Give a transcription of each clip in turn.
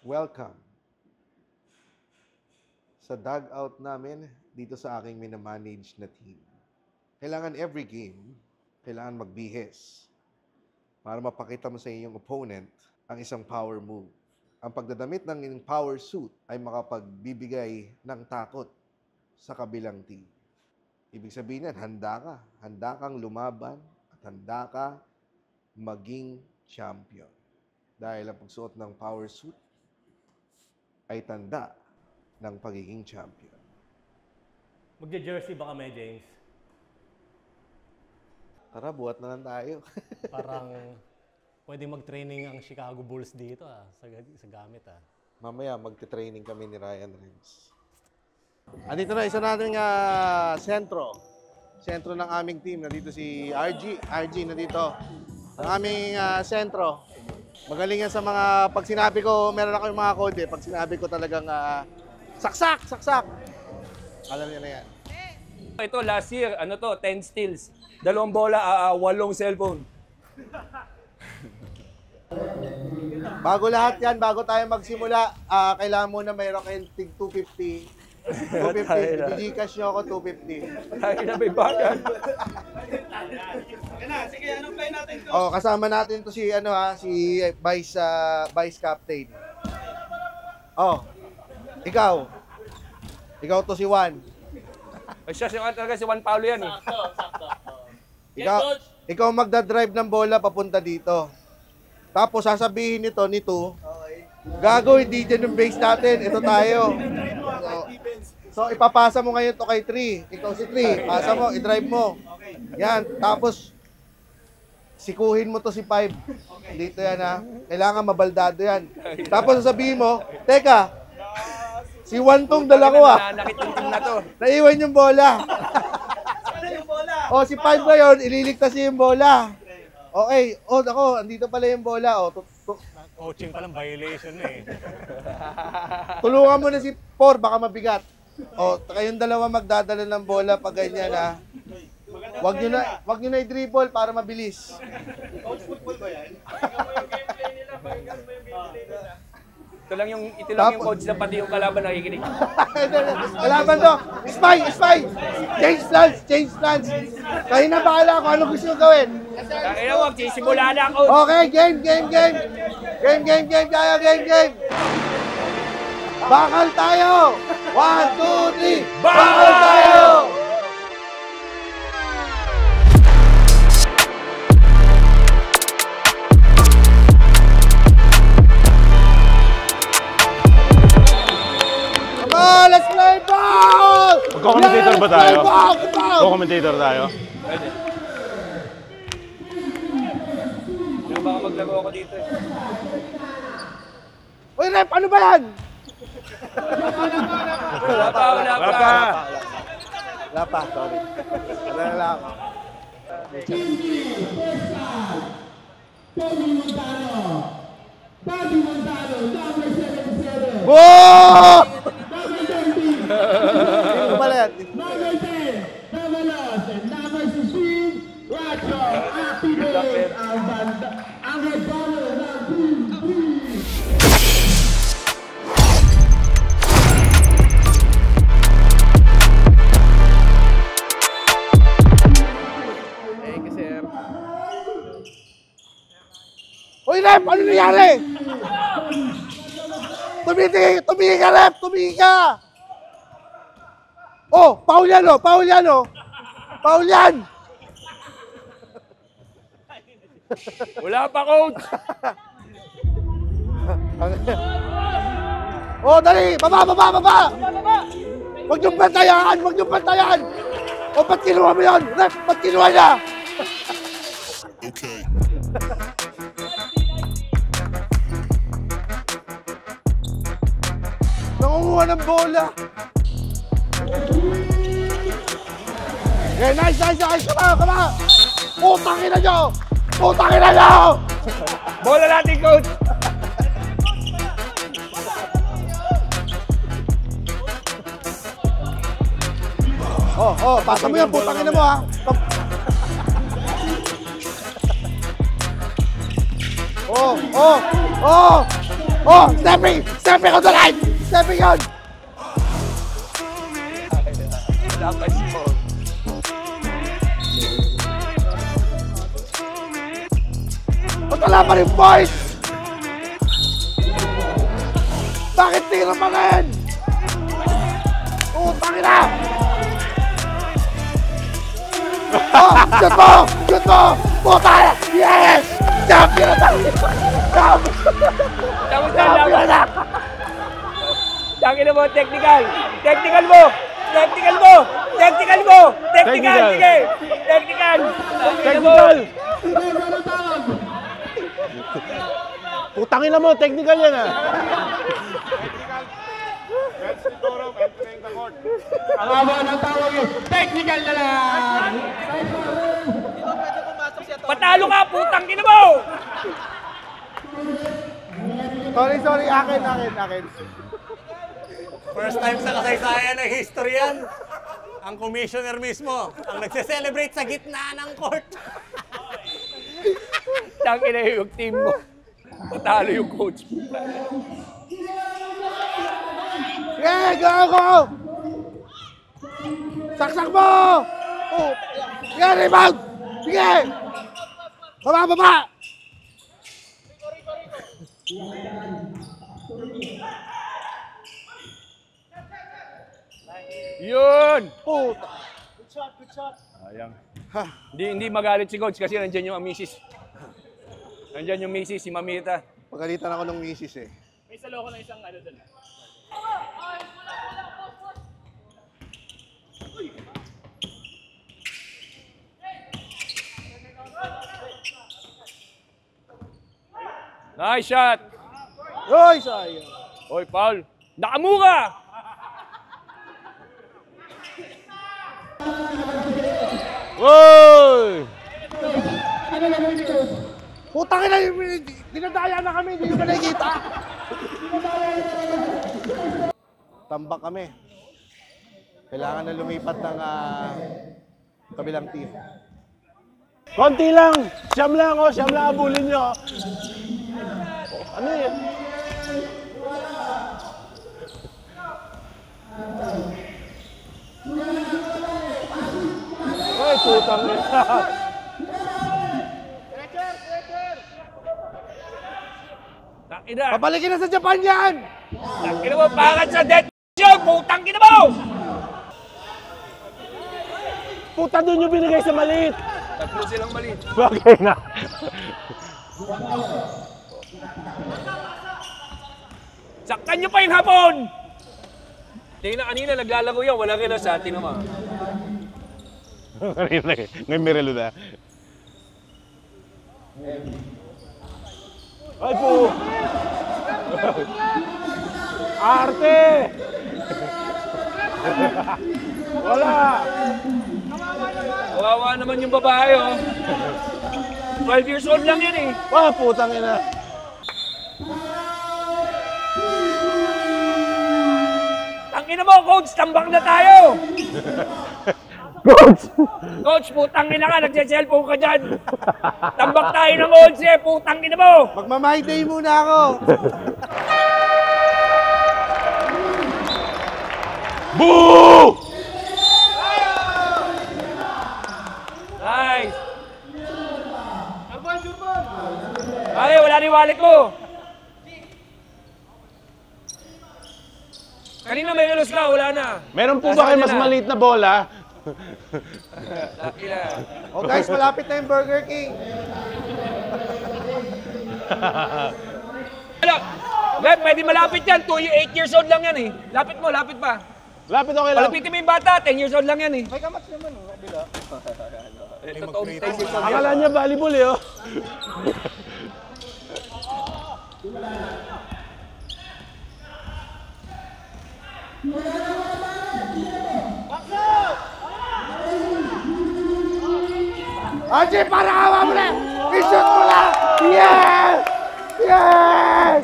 Welcome sa dugout namin dito sa aking minamanage na team. Kailangan every game, kailangan magbihis para mapakita mo sa iyong opponent ang isang power move. Ang pagdadamit ng power suit ay makapagbibigay ng takot sa kabilang team. Ibig sabihin yan, handa kang lumaban at handa ka maging champion. Dahil ang pagsuot ng power suit ay tanda ng pagiging champion. Magja-jersey ba kami, James? Tara, buhat na lang tayo. Parang pwedeng mag-training ang Chicago Bulls dito sa gamit. Mamaya magte-training kami ni Ryan Rems. Andito na, isa nating sentro. Sentro ng aming team. Nandito si RG. RG nandito. Ang aming sentro. Magaling yan sa mga, pag sinabi ko, meron ako yung mga code pag sinabi ko talagang saksak. Alam niya na yan. Ito last year, 10 steals. 2 bola, 8 cellphone. Bago lahat yan, bago tayo magsimula, kailangan muna mayroon kayong tig 250. 250. Gcash nyo ako 250. Lagi na may bagan. Sige, anong play natin to? Oh, kasama natin to si si Vice Captain. Oh. Ikaw. Ikaw to si Juan. Ay siya, talaga si Juan Paulo yan eh. Sakto. Ikaw magdadrive ng bola papunta dito. Tapos sasabihin nito, gago, hindi dyan yung base natin. Ito tayo. So, ipapasa mo ngayon to kay 3. Ikaw si 3. Pasa mo, i-drive mo. Yan. Tapos, sikuhin mo to si 5. Dito yan ha. Kailangan mabaldado yan. Tapos sasabihin mo, teka, si Juan tong dala ko Nakituntum na to. Naiwan yung bola. Ano yung bola? O, si 5 ngayon, ililigtas niya yung bola. Okay. O, ako, andito pala yung bola. O, Coaching palang violation na eh. tulungan mo na si 4, baka mabigat. O, kayong dalawa magdadala ng bola pag ganyan ha. Wag nyo na i-dribble para mabilis. Coach football ba yan? Ito lang yung coach na pati yung kalaban nakikinig. Kalaban to. Spy! Change plans. Kayo na bahala kung ano gusto nyo gawin. Kaya wag, simula na coach. Okay, game. Game. Bakal tayo! 1, 2, 3! Bakal tayo! Come on, let's play ball! Magko-commentator ba tayo? Ball! Magko-commentator tayo? Pwede. Pero baka maglaro ako dito eh. Uy, Rep, ano ba yan? Wala pa. Wala pa, sorry. Wala na lang. Whoa! Ano pala yan? Uy, Rep! Ano nangyari? Tumingin ka, Rep! Tumingin ka! Oh, foul yan, oh! Foul yan! Wala pa coach. Oh, dali! Baba! Huwag niyong bantayan! O, ba't kinuha mo yun? Rep, ba't kinuha niya? Okay. Nangunguha ng bola. Okay, nice. Come on. Putangin na nyo! Bola natin coach. Pasa mo yan, putangin na mo ha. Oh, stepping! Stepping on the line! Stepping on! Dapat mo. Ba't wala pa rin points? Bakit tira pa rin? Utang ina! Oh, shoot mo! Shoot mo! Puta! Yes! Champion na tayo! Tapos na, Champion na! Tangin na mo, technical! Technical mo! Technical mo! Technical mo! Technical! Technical. Sige! Technical! Technical! Putangin na mo, technical yan ah. Ang haba ng tawag yun, technical na lang! Patalo ka! Putang ina mo! Sorry, akin. First time sa kasaysayan ng history yan. Ang commissioner mismo, ang nagse-celebrate sa gitna ng court. Tangin na yung team mo. Patalo yung coach mo. Yeah, go! Saksak mo! Oh. Sige, rebound! Sige! Baba! Yun! Oh. Sayang. Hindi magalit si coach kasi nandiyan yung misis. Nandiyan yung misis, si Mamita. Pagalitan ako ng misis eh. May salo ko na isang ano doon. Nice shot! Hoy, sayang. Oy, Paul! Nakamura! Woy! Putang ina, dinadaya na kami, hindi ko nakikita. Tambak kami. Kailangan na lumipat ng kabilang team. Konti lang! Siyam lang abulin nyo. Ano yan? Ay, putang ina. Takina! Pabalikin na sa Japan yan! Takina mo, pangat sa death show! Putang ina mo! Puta doon yung binigay sa maliit. Tatlo silang mali. Bagay na. Saktan nyo pa yung hapon! Tingnan kanina, naglalaro yan. Wala rin sa atin naman. Ngayon may relo na. Ay po! Arte! Wala! Kawawa naman yung babae, oh. 12 years old lang yan, eh. Wah, putang ina. Tangina mo, coach! Tambak na tayo! Coach! Coach, putang ina ka, nagse-cellphone ka dyan. Tambak tayo ng 11, putang ina mo. Magma-my day muna ako. Boo! Nice. Ay, wala ni wallet mo. Kanina may relos ka, wala na. Meron po ba kayo mas maliit na bola? Takina. Oh guys, malapit na yung Burger King. Ano? Web, pwede malapit yan. 8 years old lang yan, eh. Lapit mo, lapit pa. Lapit okay lang. Palapitin mo yung bata, 10 years old lang yan, eh. May kamats naman, oh, kabila. Totoong 10 years old yan. Akala niya volleyball eh, oh. Anji, para ka mamuli! I-shoot mo lang! Yes! Yes!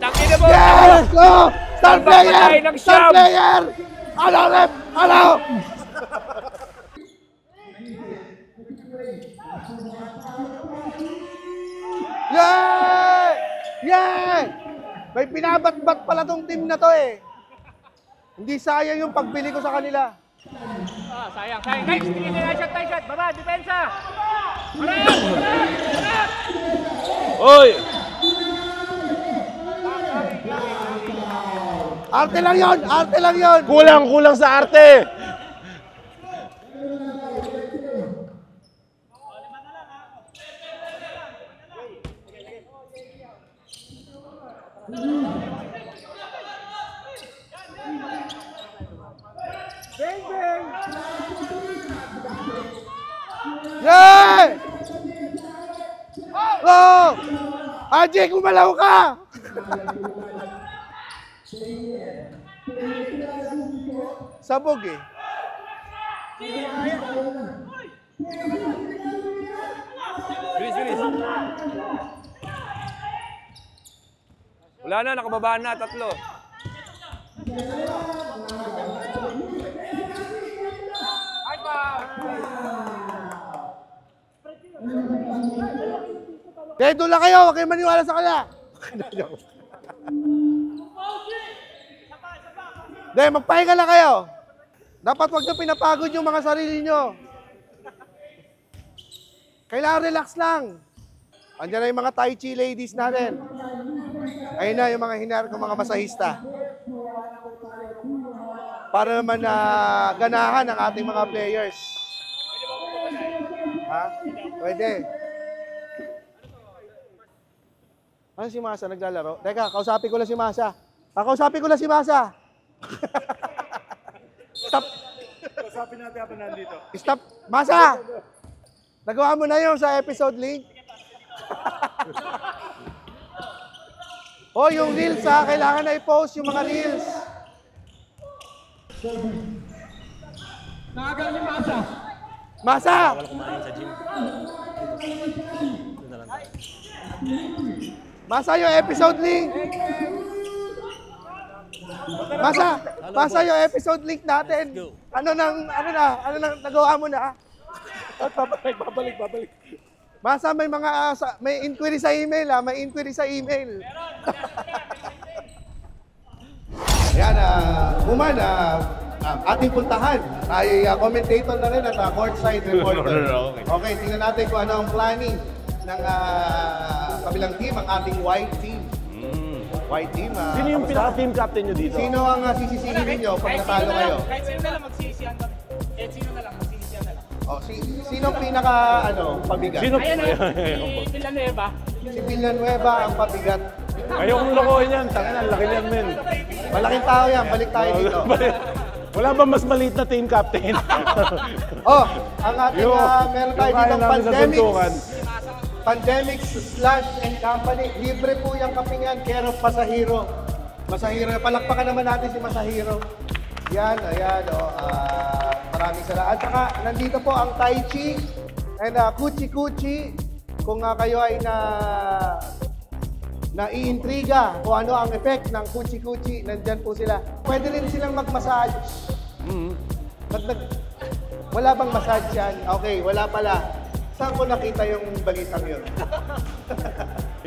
Tangina mo! Yes! Go! Star magpatay ng Star siyam! player! Ano, rep? Ano? Yay! Yay! May pinabat-bat pala tong team na to eh. Hindi sayang yung pagbili ko sa kanila. Ah, sayang. Guys, tingin na shot, tayo shot. Baba, depensa. Harap! Oy! Arte lang yon! Arte lang yon! Kulang sa arte! Yay! Oh! Ajay, kumalaw ka! Sabog eh. Bilis. Wala na, nakababaan na, 3. Kaya doon lang kayo, huwag kayong maniwala sa kanila. Dahil magpahinga lang kayo. Dapat huwag nyo pinapagod yung mga sarili nyo. Kailangan relax lang. Andiyan na yung mga Tai Chi ladies natin. Ayun na yung mga hinar ko, mga masahista. Para naman na ganahan ang ating mga players. Ha? Pwede. Ano si Masa naglalaro? Teka, kausapin ko lang si Masa. Kausapin ko lang si Masa. Stop. Kausapin natin ako nandito. Stop. Masa! Nagawa mo na yun sa episode link. Oh, yung reels ha. Kailangan na i-post yung mga reels. Nakagal ni Masa. Masa! Wala kumain sa gym. Doon na lang tayo. Masa yung episode link. Masa yung episode link natin. Ano nang nagawa mo na? Babalik. Masa may mga may inquiry sa email ha, may inquiry sa email. Yan Human, ating puntahan ay commentator na rin at courtside reporter. Okay, tingnan natin kung ano ang planning ng kabilang team, ang ating white team. White team. Sino yung pinaka-team captain nyo dito? Sino ang sisisihin ninyo pag natalo kayo? Kahit sino na lang magsisisihan kami. Kahit sino na lang magsisisihan na lang. Oh, sino ang pinaka pabigat? Sino? Ayan o, si Villanueva. Si Villanueva ang pabigat. Ayokong lokohin yan. Tangin ang laki niyan, men. Malaking tao yan, balik tayo dito. Wala ba mas maliit na team captain? Oh, ang ating meron tayo kaya ditong namin sa suntukan. Pandemics Slash and Company. Libre po yung kaping yan, care of Masahiro. Masahiro, palakpakan naman natin si Masahiro. Yan, ayan, maraming salamat. At saka, nandito po ang Tai Chi and Kuchi Kuchi. Kung kayo ay naiintriga kung ano ang effect ng Kuchi Kuchi, nandyan po sila. Pwede rin silang mag-massage. Wala bang massage yan? Okay, wala pala. Saan ko nakita yung balitang yun?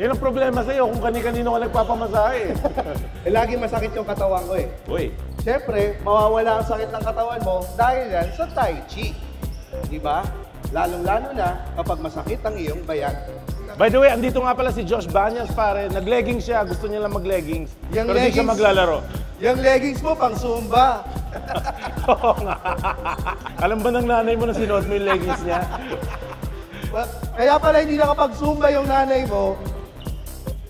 Yan ang problema sa'yo kung kani-kanino ka nagpapamasahe. Lagi masakit yung katawan ko eh. Uy. Siyempre, mawawala ang sakit ng katawan mo dahil yan sa Tai Chi. Di ba? Lalong-lalo na kapag masakit ang iyong bayag. By the way, andito nga pala si Josh Banyas, pare. Nag-leggings siya. Gusto niya lang mag-leggings. Yung Pero di siya maglalaro. Yung leggings mo pang Zumba. Oo nga. Alam ba ng nanay mo na sinuot mo yung leggings niya? Kaya pala hindi nakapag-Zumba yung nanay mo,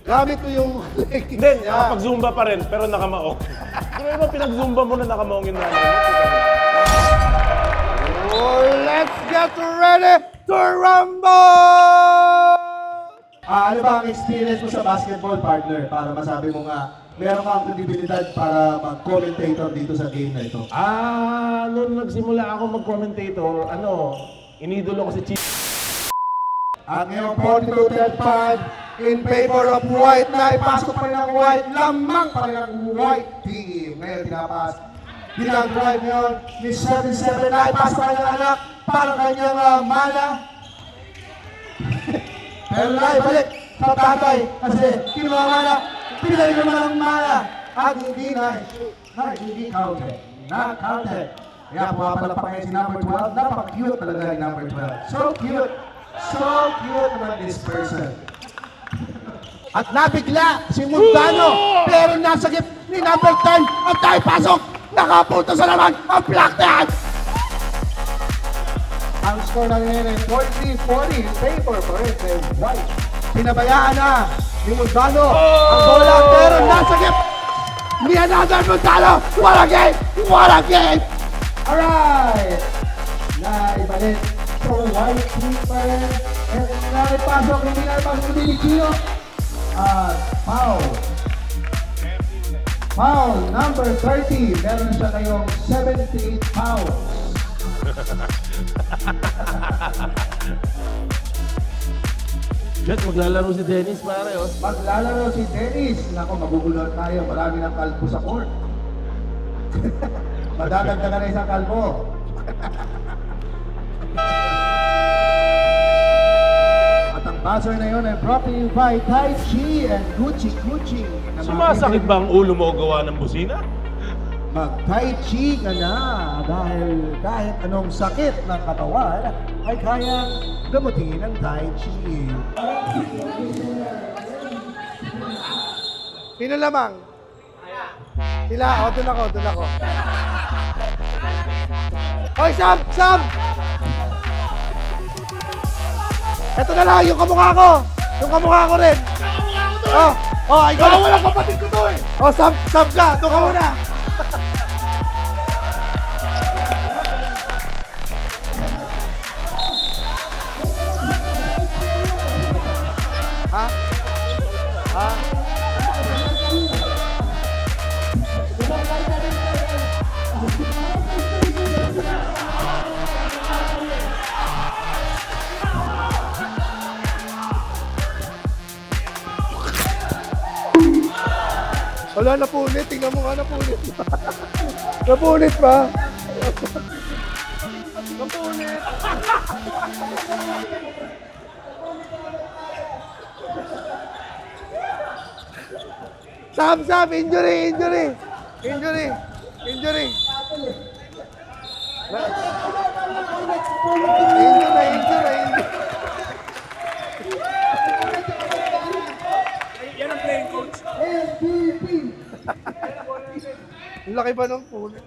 gamit mo yung leggings Hindi, niya. nakapag-zumba pa rin, pero nakamaong. Pero ba pinag-zumba mo na nakamaong yung nanay mo? Oh, let's get ready to rumble! Ano ba ang experience mo sa basketball, partner? Para masabi mo nga, meron kang kredibilidad para mag-commentator dito sa game na ito. Noon nagsimula ako mag-commentator, inidolo ko si Chief. At ngayon 42-35 in favor of white na ipasok pa rin ang white. Lamang pa rin ang white team. Ngayon tinapas. Dinag-drive ngayon ni 7-7 na ipasok pa rin ang anak para kanyang mana. Pero balik sa tatay kasi kinuha mana. Pinali naman ang mana at hindi counted. Not counted. Kaya pumapala pa ngayon si number 12. Napaka-cute talaga ni number 12. So cute. So cute naman this person. At nabigla si Mundano. Pero nasa gift ni number 10. At tayo pasok. Nakapunta sa naman ang black tag. Ang score na ngayon ay 40-40 in favor pa rin kay White. Pinabayaan na ni Mundano ang bola. Pero nasa gift ni another Mundano. What a game! What a game! Alright! Naibalik. So, white team pa rin. And naipasok, hindi ni Gio. Foul. Foul number 30. Meron siya kayong 78 fouls. Jet, maglalaro si Dennis pare, oh. Maglalaro si Dennis. Nako, magugulat tayo. Marami ng kalbo sa court. Madadagdagan na isang kalbo. At ang buzzer na yun ay brought to you by Tai Chi and Gucci. Sumasakit ba ang ulo mo gawa ng busina? Mag-Tai Chi ka na dahil kahit anong sakit ng katawan ay kayang gamutin ng Tai Chi. Sino lamang? Sila, doon ako. Hoy, Sam! Ito na lang, yung kamukha ko. Yung kamukha ko rin. Ikaw na walang kapatid ko to eh. Sam ka, doon ka muna. Ha? Wala, napunit. Tingnan mo nga, napunit. Napunit pa. Napunit. Sam, injury. Yan ang playing coach. Ang laki ba ng punit?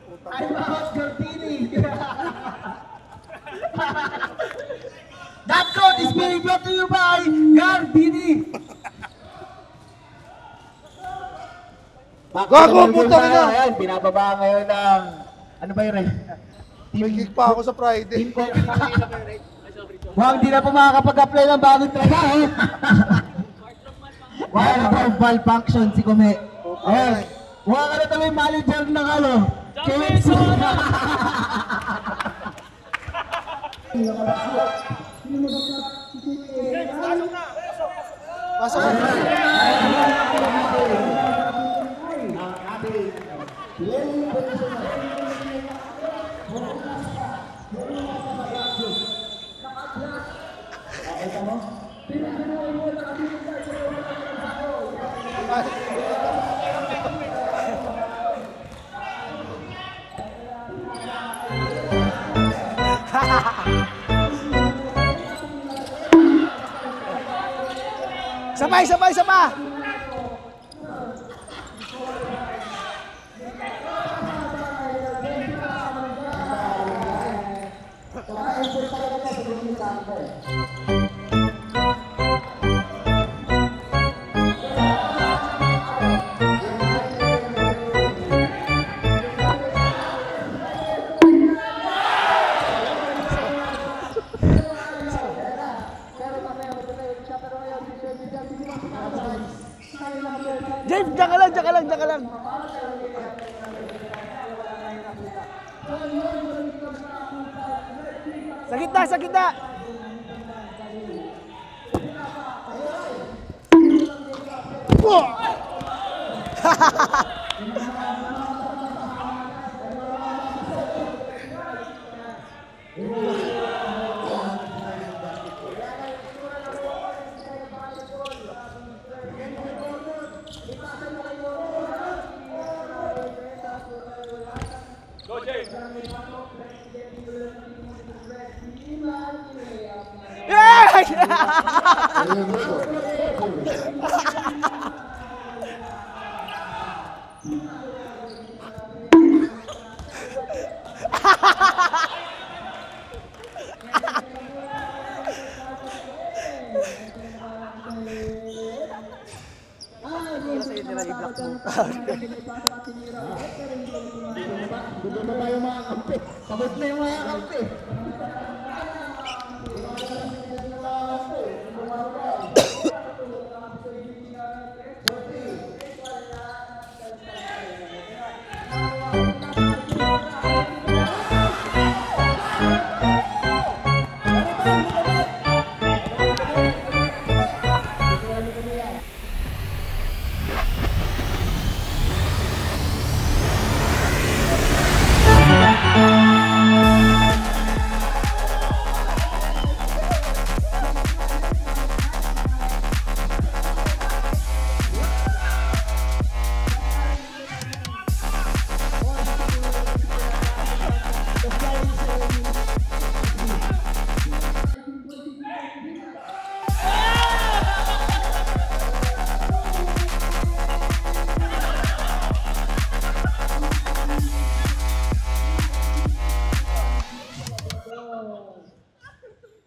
That code is being brought to you by Gardini. Gago, puta ka na! Ayan, binababa ngayon ng... Ano ba yun, Ray? May kick pa ako sa Friday. Huwag di na po makakapag-apply ng bagong trabaho. Wala na po malfunction si Kume. Ayan. Huwag ka na tuloy manager ng ano. KFC. Pasok ka. Sabay! James, diyan ka lang. Sa gitna.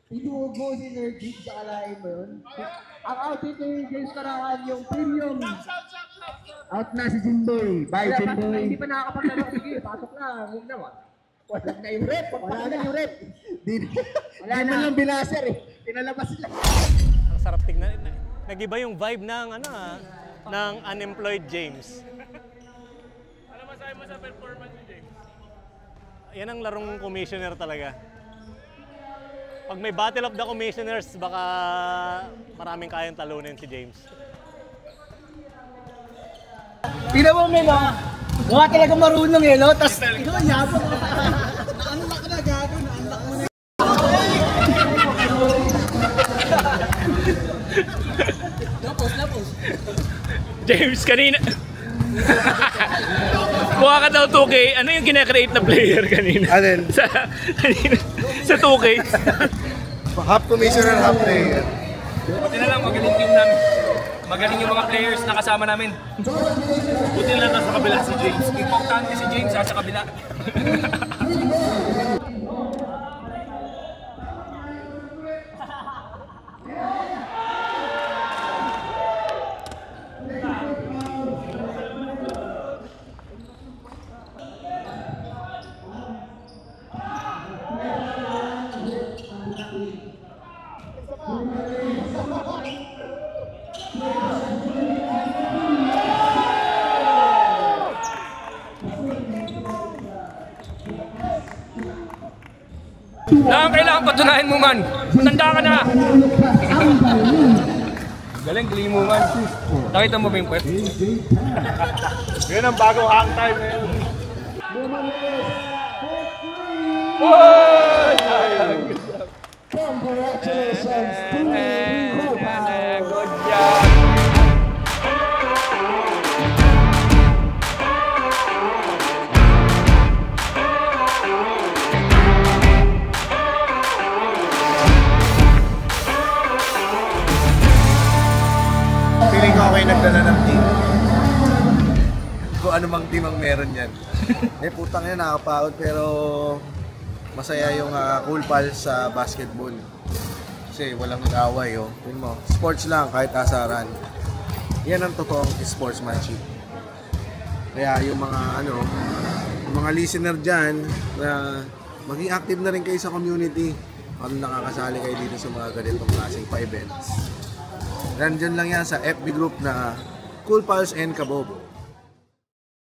Inuubo si Nergig sa kalahin mo yun. Ang outfit ni James Karangan yung premium. Out na si Jimboy. Bye, Jimboy. Hindi pa nakakapaglaro. Sige, pasok na. Huwag na. Wala na yung rep. Wala na yung rep. Wala na lang bilaser eh. Pinalabas lang. Ang sarap tignan. Nag-iba yung vibe ng, ng unemployed James. Ano masabi mo sa performance ni James? Yan ang larong commissioner talaga. Pag may Battle of the Commissioners, baka maraming kayang talunin si James. Tignan mo may mga talaga marunong eh, no? Tapos, ikaw, yabang ka. Naanlak na, gago. Naanlak mo na. Lapos. James, kanina. Buka ka daw 2K. Ano yung kinakreate na player kanina? Alin? Sa 2K. Half commissioner, half player. Buti na lang, magaling team namin. Magaling yung mga players na kasama namin. Buti na lang nasa kabila si James. Importante si James sa kabila. Na kailangan patunayan mo man. Tanda ka na. Galing, galing mo man. Nakita mo ba yung puwet? Yun ang bagong hang time ngayon. Congratulations to Good job. Feeling ko okay nagdala ng team. Kung ano mang team ang meron yan. Putang yan, nakakapagod pero masaya yung Cool Pals sa basketball. Kasi walang away, oh. Tingnan mo, sports lang kahit asaran. Yan ang totoong sportsmanship. Kaya yung mga yung mga listener dyan, na maging active na rin kayo sa community. Kung nakakasali kayo dito sa mga ganitong klaseng pa-events. Nandyan lang yan sa FB group na Cool Pals and Kabobo.